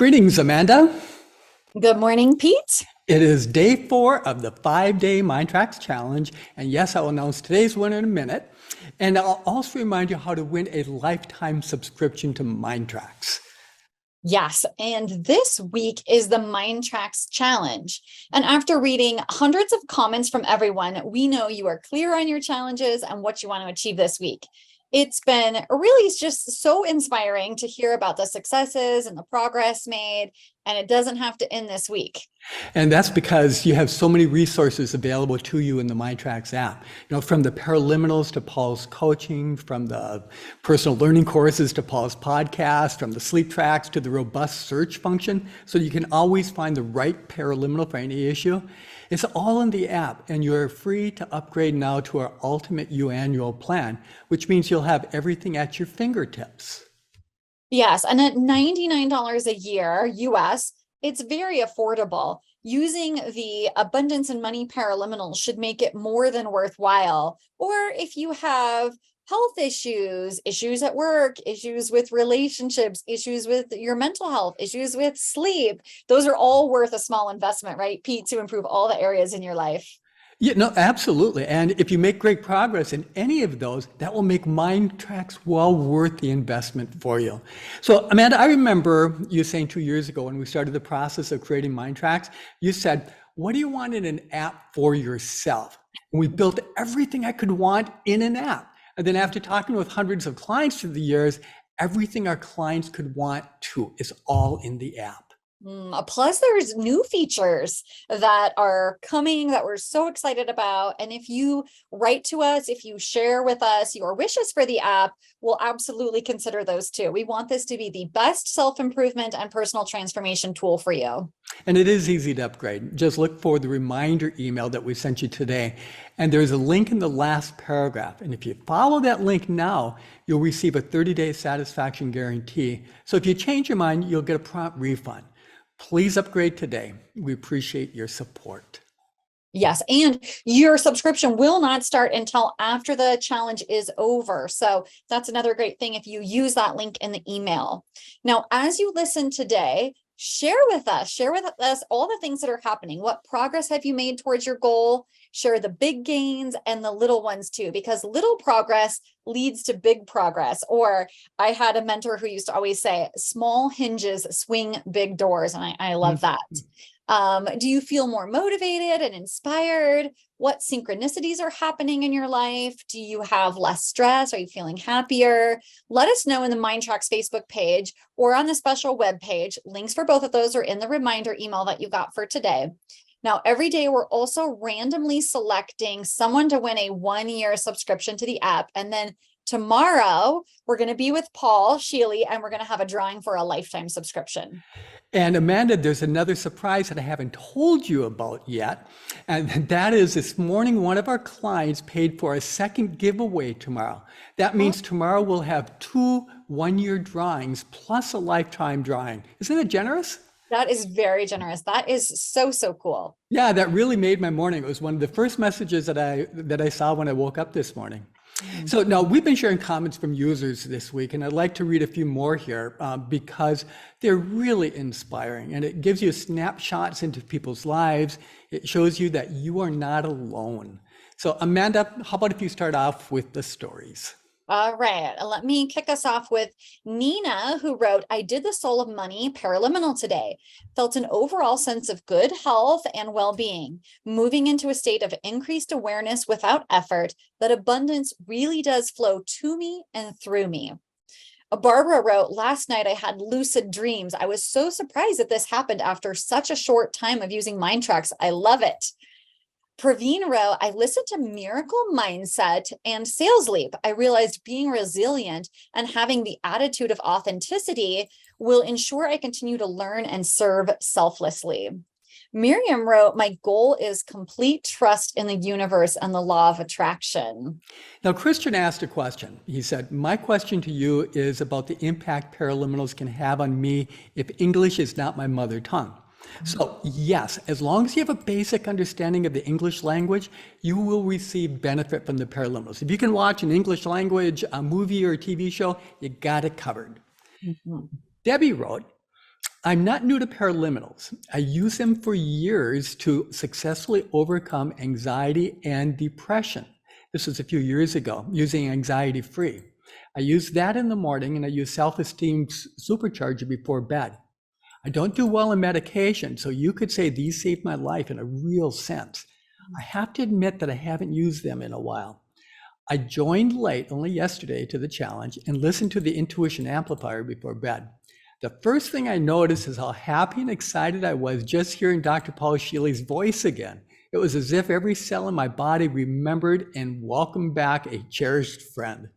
Greetings, Amanda. Good morning, Pete. It is day 4 of the 5-day MINDTRX challenge. And yes, I will announce today's winner in a minute. And I'll also remind you how to win a lifetime subscription to MINDTRX. Yes, and this week is the MINDTRX challenge. And after reading hundreds of comments from everyone, we know you are clear on your challenges and what you want to achieve this week. It's been really just so inspiring to hear about the successes and the progress made, and it doesn't have to end this week. And that's because you have so many resources available to you in the MINDTRX app. You know, from the Paraliminals to Paul's coaching, from the personal learning courses to Paul's podcast, from the sleep tracks to the robust search function, so you can always find the right paraliminal for any issue. It's all in the app, and you're free to upgrade now to our Ultimate U annual plan, which means you'll have everything at your fingertips. Yes, and at $99 a year US, it's very affordable. Using the Abundance and Money Paraliminals should make it more than worthwhile. Or if you have health issues, issues at work, issues with relationships, issues with your mental health, issues with sleep, those are all worth a small investment, right, Pete, to improve all the areas in your life. Yeah, no, absolutely. And if you make great progress in any of those, that will make MINDTRX well worth the investment for you. So, Amanda, I remember you saying 2 years ago when we started the process of creating MINDTRX, you said, what do you want in an app for yourself? And we built everything I could want in an app. And then after talking with hundreds of clients through the years, everything our clients could want too is all in the app. Plus, there's new features that are coming that we're so excited about. And if you write to us, if you share with us your wishes for the app, we'll absolutely consider those too. We want this to be the best self-improvement and personal transformation tool for you. And it is easy to upgrade. Just look for the reminder email that we sent you today. And there's a link in the last paragraph. And if you follow that link now, you'll receive a 30-day satisfaction guarantee. So if you change your mind, you'll get a prompt refund. Please upgrade today. We appreciate your support. Yes, and your subscription will not start until after the challenge is over. So that's another great thing if you use that link in the email. Now, as you listen today, share with us all the things that are happening. What progress have you made towards your goal? Share the big gains and the little ones too, because little progress leads to big progress. Or I had a mentor who used to always say, small hinges swing big doors. And I love that. Do you feel more motivated and inspired? What synchronicities are happening in your life? Do you have less stress? Are you feeling happier? Let us know in the MINDTRX Facebook page or on the special web page. Links for both of those are in the reminder email that you got for today. Now, every day we're also randomly selecting someone to win a 1-year subscription to the app. And then tomorrow we're going to be with Paul Sheely and we're going to have a drawing for a lifetime subscription. And Amanda, there's another surprise that I haven't told you about yet. And that is this morning, one of our clients paid for a second giveaway tomorrow. That means tomorrow we'll have 2 1-year drawings plus a lifetime drawing. Isn't it generous? That is very generous. That is so, so cool. Yeah, that really made my morning. It was one of the first messages that I saw when I woke up this morning. So now we've been sharing comments from users this week, and I'd like to read a few more here because they're really inspiring, and it gives you snapshots into people's lives. It shows you that you are not alone. So Amanda, how about if you start off with the stories? All right, let me kick us off with Nina, who wrote, I did the Soul of Money Paraliminal today. Felt an overall sense of good health and well-being, moving into a state of increased awareness without effort that abundance really does flow to me and through me. Barbara wrote, last night I had lucid dreams. I was so surprised that this happened after such a short time of using MINDTRX. I love it. Praveen wrote, I listened to Miracle Mindset and Sales Leap. I realized being resilient and having the attitude of authenticity will ensure I continue to learn and serve selflessly. Miriam wrote, my goal is complete trust in the universe and the law of attraction. Now, Christian asked a question. He said, my question to you is about the impact paraliminals can have on me if English is not my mother tongue. So yes, as long as you have a basic understanding of the English language, you will receive benefit from the paraliminals. If you can watch an English language movie or TV show, you got it covered. Debbie wrote, I'm not new to paraliminals. I use them for years to successfully overcome anxiety and depression. This was a few years ago, using anxiety free. I use that in the morning, and I use self-esteem supercharger before bed. I don't do well on medication, so you could say these saved my life in a real sense. I have to admit that I haven't used them in a while. I joined late, only yesterday, to the challenge and listened to the intuition amplifier before bed. The first thing I noticed is how happy and excited I was just hearing Dr. Paul Shealy's voice again. It was as if every cell in my body remembered and welcomed back a cherished friend.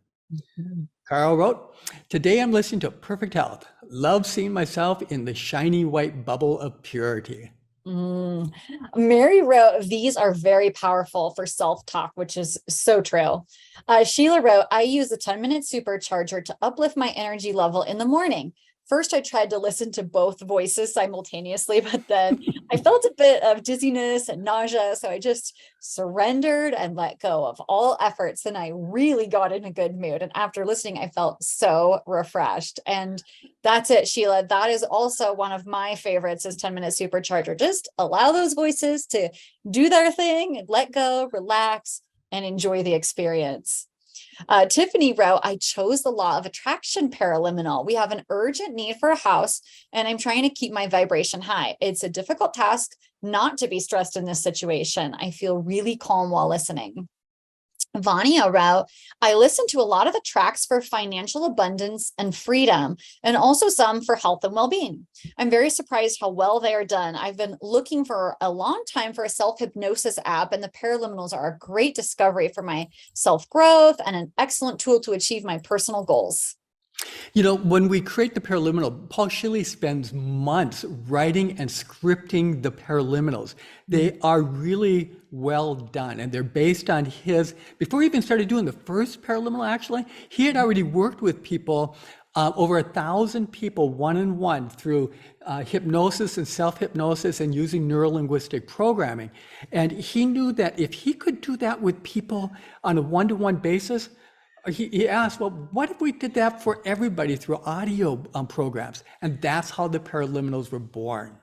Carl wrote, today I'm listening to Perfect Health. Love seeing myself in the shiny white bubble of purity. Mary wrote, these are very powerful for self-talk, which is so true. Sheila wrote, I use the 10-minute supercharger to uplift my energy level in the morning. First, I tried to listen to both voices simultaneously, but then I felt a bit of dizziness and nausea. So I just surrendered and let go of all efforts. And I really got in a good mood. And after listening, I felt so refreshed. And that's it, Sheila. That is also one of my favorites is 10-minute supercharger. Just allow those voices to do their thing and let go, relax, and enjoy the experience. Tiffany wrote, I chose the law of attraction paraliminal. We have an urgent need for a house, and I'm trying to keep my vibration high. It's a difficult task not to be stressed in this situation. I feel really calm while listening. Vania wrote, I listen to a lot of the tracks for financial abundance and freedom, and also some for health and well-being. I'm very surprised how well they are done. I've been looking for a long time for a self-hypnosis app, and the paraliminals are a great discovery for my self-growth and an excellent tool to achieve my personal goals. You know, when we create the paraliminal, Paul Shealy spends months writing and scripting the paraliminals. They are really well done, and they're based on his, before he even started doing the first paraliminal, actually, he had already worked with people, over 1,000 people, one-on-one through hypnosis and self-hypnosis and using neuro-linguistic programming. And he knew that if he could do that with people on a one-to-one basis, he asked, well, what if we did that for everybody through audio programs? And that's how the paraliminals were born.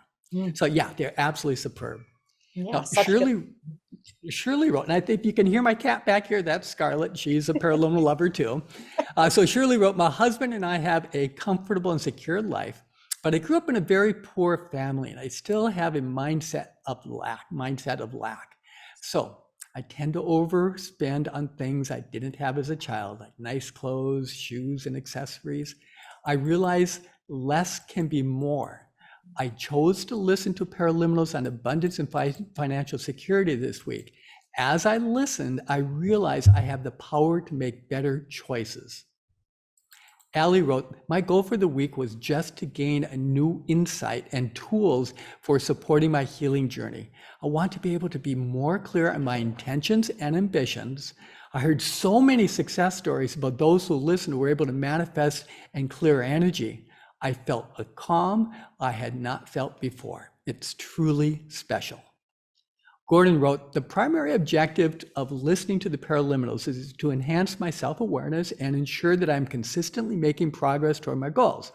So yeah, they're absolutely superb. Yeah, Now, Shirley wrote, and I think you can hear my cat back here. That's Scarlett. She's a paraliminal lover too. So Shirley wrote, my husband and I have a comfortable and secure life, but I grew up in a very poor family, and I still have a mindset of lack. So I tend to overspend on things I didn't have as a child, like nice clothes, shoes, and accessories. I realize less can be more. I chose to listen to paraliminals on abundance and financial security this week. As I listened, I realized I have the power to make better choices. Allie wrote, my goal for the week was just to gain a new insight and tools for supporting my healing journey. I want to be able to be more clear on my intentions and ambitions. I heard so many success stories about those who listened who were able to manifest and clear energy. I felt a calm I had not felt before. It's truly special. Gordon wrote, the primary objective of listening to the paraliminals is to enhance my self-awareness and ensure that I'm consistently making progress toward my goals.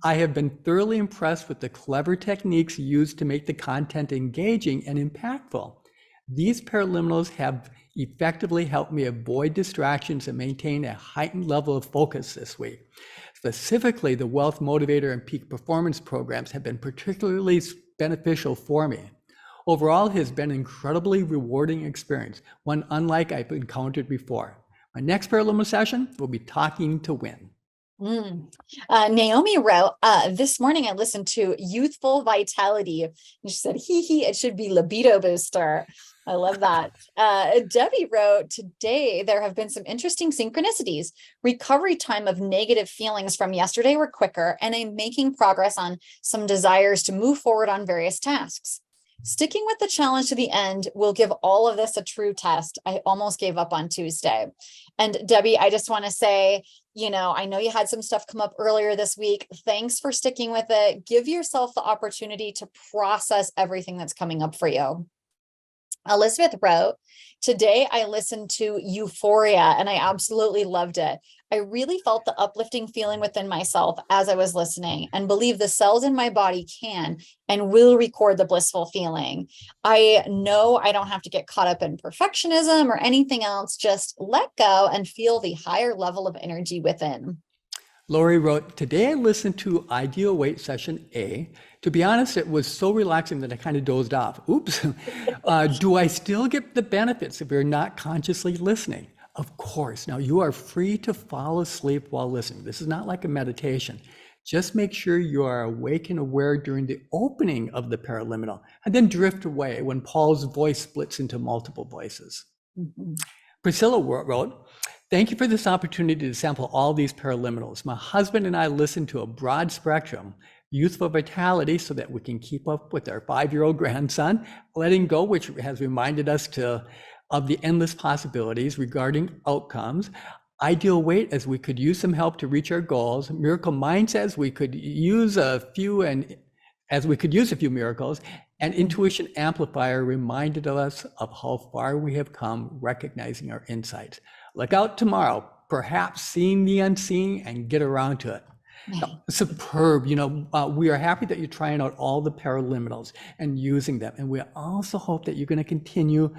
I have been thoroughly impressed with the clever techniques used to make the content engaging and impactful. These paraliminals have effectively helped me avoid distractions and maintain a heightened level of focus this week. Specifically, the Wealth Motivator and Peak Performance programs have been particularly beneficial for me. Overall, it has been an incredibly rewarding experience, one unlike I've encountered before. My next paraliminal session will be Talking to Win. Naomi wrote, this morning I listened to Youthful Vitality, and she said, it should be libido booster. I love that. Debbie wrote, today there have been some interesting synchronicities. Recovery time of negative feelings from yesterday were quicker, and I'm making progress on some desires to move forward on various tasks. Sticking with the challenge to the end will give all of this a true test. I almost gave up on Tuesday. And Debbie, I just want to say, I know you had some stuff come up earlier this week. Thanks for sticking with it. Give yourself the opportunity to process everything that's coming up for you. Elizabeth wrote, Today, I listened to Euphoria and I absolutely loved it. I really felt the uplifting feeling within myself as I was listening and believe the cells in my body can and will record the blissful feeling. I know I don't have to get caught up in perfectionism or anything else. Just let go and feel the higher level of energy within. Lori wrote, today I listened to Ideal Weight Session A. To be honest, it was so relaxing that I kind of dozed off. Oops. Do I still get the benefits if you're not consciously listening? Of course. Now, you are free to fall asleep while listening. This is not like a meditation. Just make sure you are awake and aware during the opening of the paraliminal, and then drift away when Paul's voice splits into multiple voices. Mhm. Priscilla wrote, thank you for this opportunity to sample all these paraliminals. My husband and I listen to a broad spectrum, youthful vitality, so that we can keep up with our 5-year-old grandson, letting go, which has reminded us of the endless possibilities regarding outcomes, ideal weight as we could use some help to reach our goals, miracle mindsets, we could use a few miracles, and intuition amplifier reminded us of how far we have come, recognizing our insights. Look out tomorrow, perhaps seeing the unseen and get around to it. Superb. We are happy that you're trying out all the paraliminals and using them. And we also hope that you're going to continue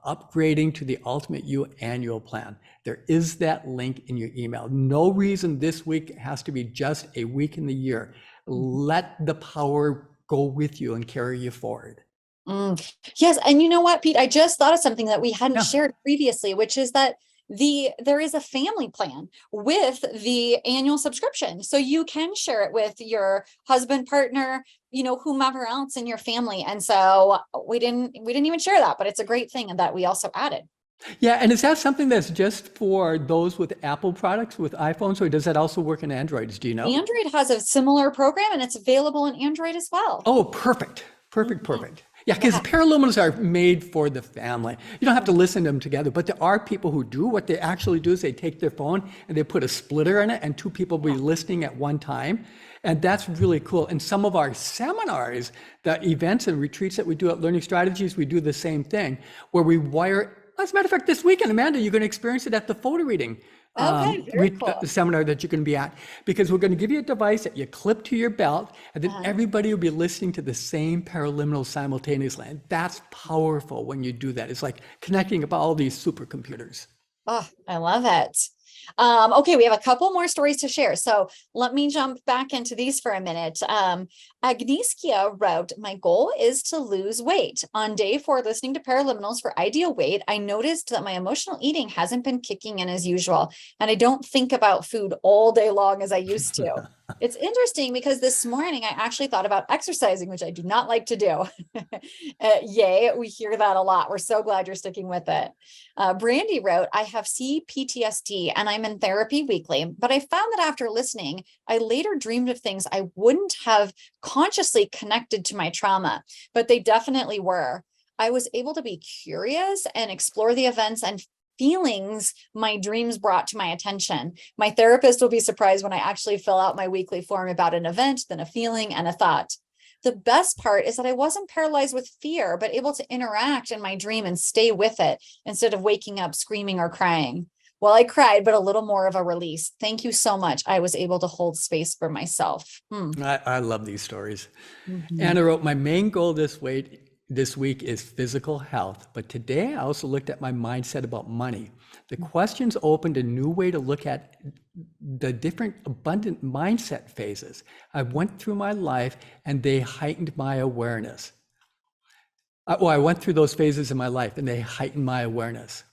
upgrading to the Ultimate You annual plan. There is that link in your email. No reason this week has to be just a week in the year. Let the power go with you and carry you forward. Yes. And you know what, Pete, I just thought of something that we hadn't Yeah. shared previously, which is that there is a family plan with the annual subscription. So you can share it with your husband, partner, whomever else in your family. And so we didn't even share that, but it's a great thing that we also added. Yeah. And is that something that's just for those with Apple products, with iPhones, or does that also work in Androids? Do you know? Android has a similar program and it's available in Android as well. Oh, perfect. Yeah, because paraliminals are made for the family. You don't have to listen to them together, but there are people who do. What they actually do is they take their phone and they put a splitter in it, and 2 people will be listening at one time. And that's really cool. In some of our seminars, the events and retreats that we do at Learning Strategies, we do the same thing, where we wire. As a matter of fact, this weekend, Amanda, you're going to experience it at the photo reading. Okay, very cool. The seminar that you're going to be at, because we're going to give you a device that you clip to your belt, and then everybody will be listening to the same paraliminal simultaneously. And that's powerful when you do that. It's like connecting up all these supercomputers. Oh, I love it. Okay, we have a couple more stories to share. So let me jump back into these for a minute. Agnieszka wrote, my goal is to lose weight. On day 4, listening to paraliminals for ideal weight, I noticed that my emotional eating hasn't been kicking in as usual, and I don't think about food all day long as I used to. It's interesting because this morning I actually thought about exercising, which I do not like to do. Yay, we hear that a lot. We're so glad you're sticking with it. Brandy wrote, I have CPTSD and I'm in therapy weekly, but I found that after listening, I later dreamed of things I wouldn't have consciously connected to my trauma, but they definitely were. I was able to be curious and explore the events and feelings my dreams brought to my attention. My therapist will be surprised when I actually fill out my weekly form about an event, then a feeling and a thought. The best part is that I wasn't paralyzed with fear, but able to interact in my dream and stay with it instead of waking up screaming or crying. Well, I cried, but a little more of a release. Thank you so much. I was able to hold space for myself. I love these stories. Mhm. Anna wrote, my main goal this week is physical health, but today I also looked at my mindset about money. The questions opened a new way to look at the different abundant mindset phases. I went through my life and they heightened my awareness. I went through those phases in my life and they heightened my awareness.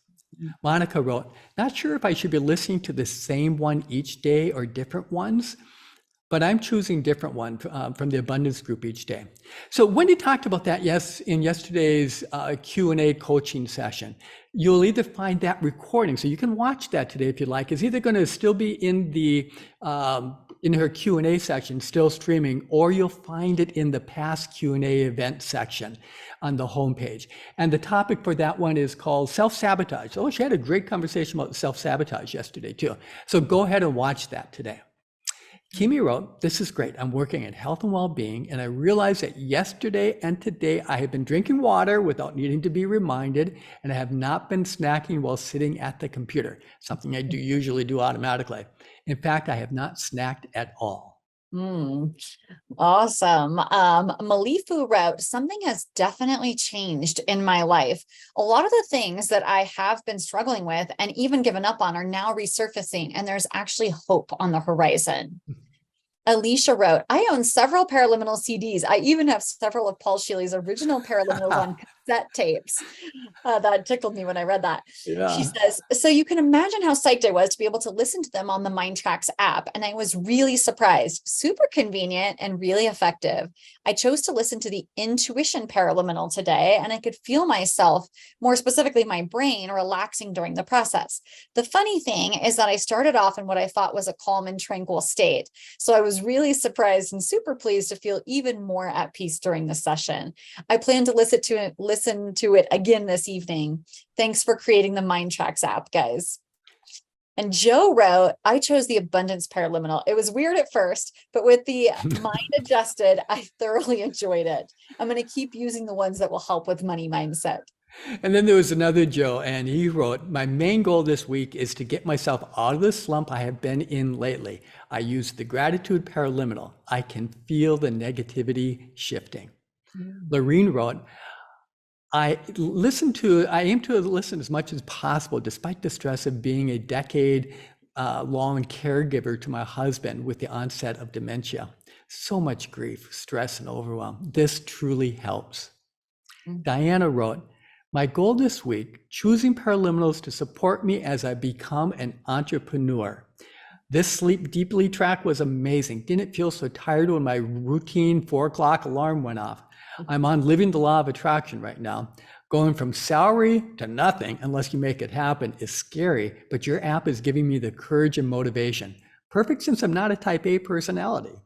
Monica wrote, not sure if I should be listening to the same one each day or different ones, but I'm choosing different one from the abundance group each day. So Wendy talked about that, yes, in yesterday's Q&A coaching session. You'll either find that recording, so you can watch that today if you like. It's either going to still be in the in her Q&A section, still streaming, or you'll find it in the past Q&A event section on the homepage. And the topic for that one is called self-sabotage. Oh, she had a great conversation about self-sabotage yesterday too. So go ahead and watch that today. Kimi wrote, "This is great. I'm working in health and well-being, and I realized that yesterday and today I have been drinking water without needing to be reminded, and I have not been snacking while sitting at the computer, something I do usually do automatically. In fact, I have not snacked at all." Mm, awesome. Malifu wrote, "Something has definitely changed in my life. A lot of the things that I have been struggling with and even given up on are now resurfacing, and there's actually hope on the horizon." Alicia wrote, "I own several Paraliminal CDs. I even have several of Paul Sheely's original Paraliminals on cassette tapes." That tickled me when I read that. She Yeah. says, "So you can imagine how psyched I was to be able to listen to them on the MINDTRX app. And I was really surprised. Super convenient and really effective. I chose to listen to the Intuition Paraliminal today, and I could feel myself, more specifically my brain, relaxing during the process. The funny thing is that I started off in what I thought was a calm and tranquil state. So I was really surprised and super pleased to feel even more at peace during the session. I plan to listen to it again this evening. Thanks for creating the MINDTRX app, guys." And Joe wrote, "I chose the Abundance Paraliminal. It was weird at first, but with the mind adjusted, I thoroughly enjoyed it. I'm going to keep using the ones that will help with money mindset." And then there was another Joe, and he wrote, "My main goal this week is to get myself out of the slump I have been in lately. I use the gratitude paraliminal. I can feel the negativity shifting." Lorene wrote, I aim to listen as much as possible, despite the stress of being a decade long caregiver to my husband with the onset of dementia. So much grief, stress, and overwhelm. This truly helps." Diana wrote, "My goal this week, choosing paraliminals to support me as I become an entrepreneur. This sleep deeply track was amazing. Didn't feel so tired when my routine 4 o'clock alarm went off. I'm on Living the Law of Attraction right now. Going from salary to nothing, unless you make it happen, is scary, but your app is giving me the courage and motivation. Perfect since I'm not a type A personality."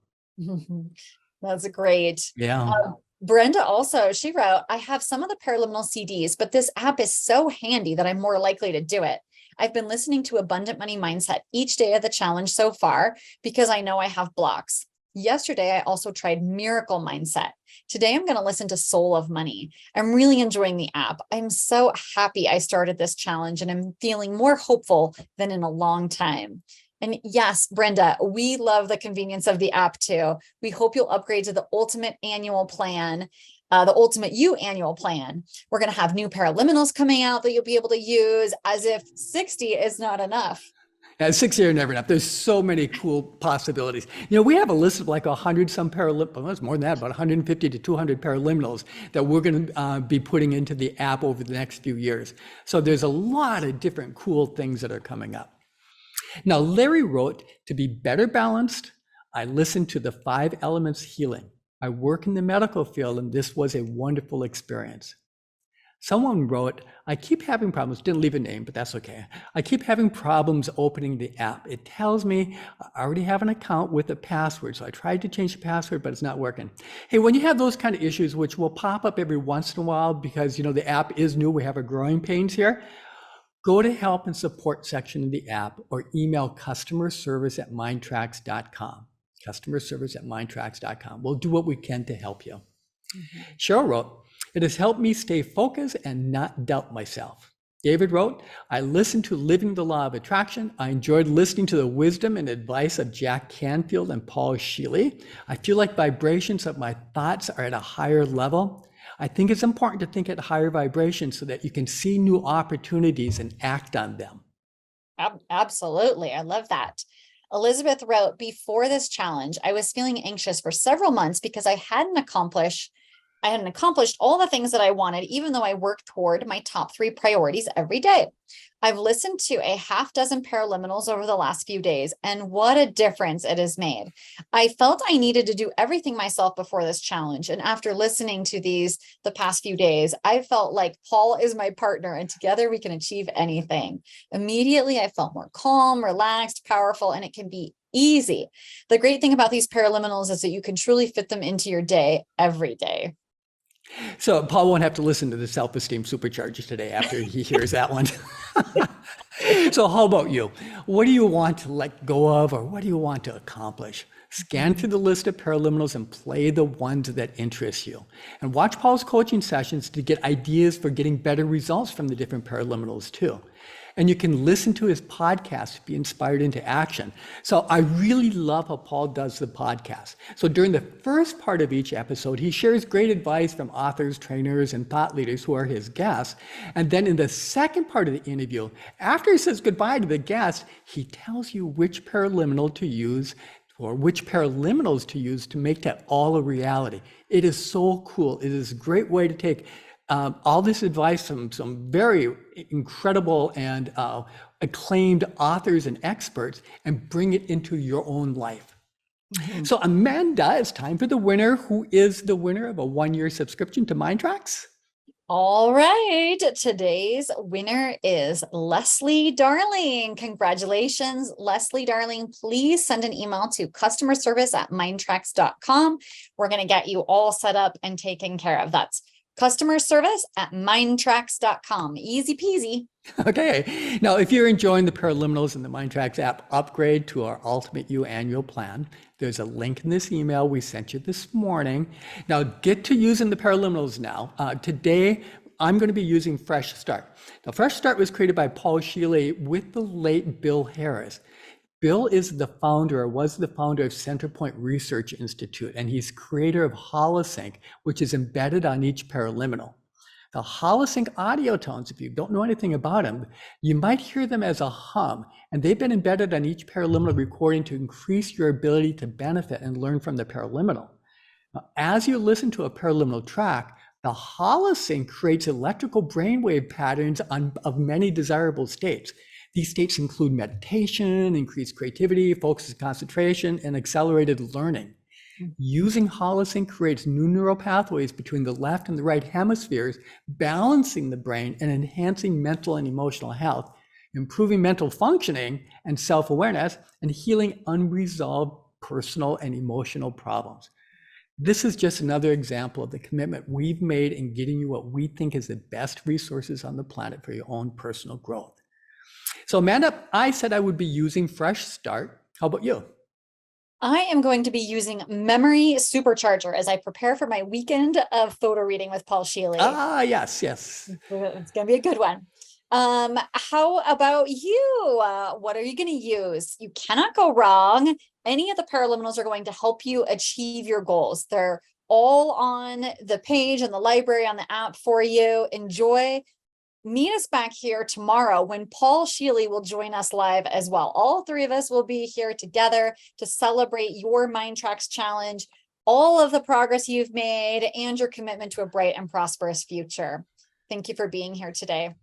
That's great. Yeah. Brenda also, she wrote, "I have some of the Paraliminal CDs, but this app is so handy that I'm more likely to do it. I've been listening to Abundant Money Mindset each day of the challenge so far because I know I have blocks. Yesterday, I also tried Miracle Mindset. Today, I'm going to listen to Soul of Money. I'm really enjoying the app. I'm so happy I started this challenge, and I'm feeling more hopeful than in a long time." And yes, Brenda, we love the convenience of the app too. We hope you'll upgrade to the Ultimate Annual Plan, the Ultimate You Annual Plan. We're going to have new Paraliminals coming out that you'll be able to use, as if 60 is not enough. Yeah, 6 years never enough. There's so many cool possibilities. We have a list of like 100 some paraliminals, more than that, about 150 to 200 paraliminals that we're going to be putting into the app over the next few years. So there's a lot of different cool things that are coming up. Now, Larry wrote, "To be better balanced, I listened to the 5 Elements Healing. I work in the medical field, and this was a wonderful experience." Someone wrote, "I keep having problems," didn't leave a name, but that's okay. "I keep having problems opening the app. It tells me I already have an account with a password, so I tried to change the password, but it's not working." Hey, when you have those kind of issues, which will pop up every once in a while because, the app is new, we have our growing pains here, go to help and support section of the app or email customerservice@mindtrx.com. Customerservice@mindtrx.com. We'll do what we can to help you. Cheryl wrote, "It has helped me stay focused and not doubt myself." David wrote, "I listened to Living the Law of Attraction. I enjoyed listening to the wisdom and advice of Jack Canfield and Paul Sheely. I feel like vibrations of my thoughts are at a higher level. I think it's important to think at higher vibrations so that you can see new opportunities and act on them." Absolutely. I love that. Elizabeth wrote, "Before this challenge, I was feeling anxious for several months because I hadn't accomplished all the things that I wanted, even though I worked toward my top 3 priorities every day. I've listened to a half dozen Paraliminals over the last few days, and what a difference it has made. I felt I needed to do everything myself before this challenge. And after listening to these the past few days, I felt like Paul is my partner, and together we can achieve anything. Immediately, I felt more calm, relaxed, powerful, and it can be easy. The great thing about these Paraliminals is that you can truly fit them into your day every day." So Paul won't have to listen to the self-esteem supercharger today after he hears that one. So how about you? What do you want to let go of, or what do you want to accomplish? Scan through the list of paraliminals and play the ones that interest you. And watch Paul's coaching sessions to get ideas for getting better results from the different paraliminals too. And you can listen to his podcast to be inspired into action. So I really love how Paul does the podcast. So during the first part of each episode, he shares great advice from authors, trainers, and thought leaders who are his guests. And then in the second part of the interview, after he says goodbye to the guest, he tells you which paraliminal to use or which paraliminals to use to make that all a reality. It is so cool. It is a great way to take all this advice from some very incredible and acclaimed authors and experts and bring it into your own life. So Amanda, it's time for the winner. Who is the winner of a 1-year subscription to MINDTRX? All right, today's winner is Leslie Darling. Congratulations, Leslie Darling. Please send an email to customerservice@mindtrx.com. We're going to get you all set up and taken care of. That's customerservice@mindtrx.com. Easy peasy. Okay. Now, if you're enjoying the paraliminals in the MINDTRX app, upgrade to our Ultimate You annual plan. There's a link in this email we sent you this morning. Now, get to using the paraliminals now. Today, I'm going to be using Fresh Start. Now, Fresh Start was created by Paul Sheely with the late Bill Harris. Bill is the founder, or was the founder of Centerpoint Research Institute, and he's creator of Holosync, which is embedded on each paraliminal. The Holosync audio tones, if you don't know anything about them, you might hear them as a hum, and they've been embedded on each paraliminal recording to increase your ability to benefit and learn from the paraliminal. Now, as you listen to a paraliminal track, the Holosync creates electrical brainwave patterns of many desirable states. These states include meditation, increased creativity, focus and concentration, and accelerated learning. Using Holosync creates new neural pathways between the left and the right hemispheres, balancing the brain and enhancing mental and emotional health, improving mental functioning and self-awareness, and healing unresolved personal and emotional problems. This is just another example of the commitment we've made in getting you what we think is the best resources on the planet for your own personal growth. So Amanda, I said I would be using Fresh Start. How about you? I am going to be using Memory Supercharger as I prepare for my weekend of photo reading with Paul Sheely. Ah, yes. It's going to be a good one. How about you? What are you going to use? You cannot go wrong. Any of the paraliminals are going to help you achieve your goals. They're all on the page in the library on the app for you. Enjoy. Meet us back here tomorrow when Paul Sheely will join us live as well. All three of us will be here together to celebrate your MINDTRX challenge, all of the progress you've made, and your commitment to a bright and prosperous future. Thank you for being here today.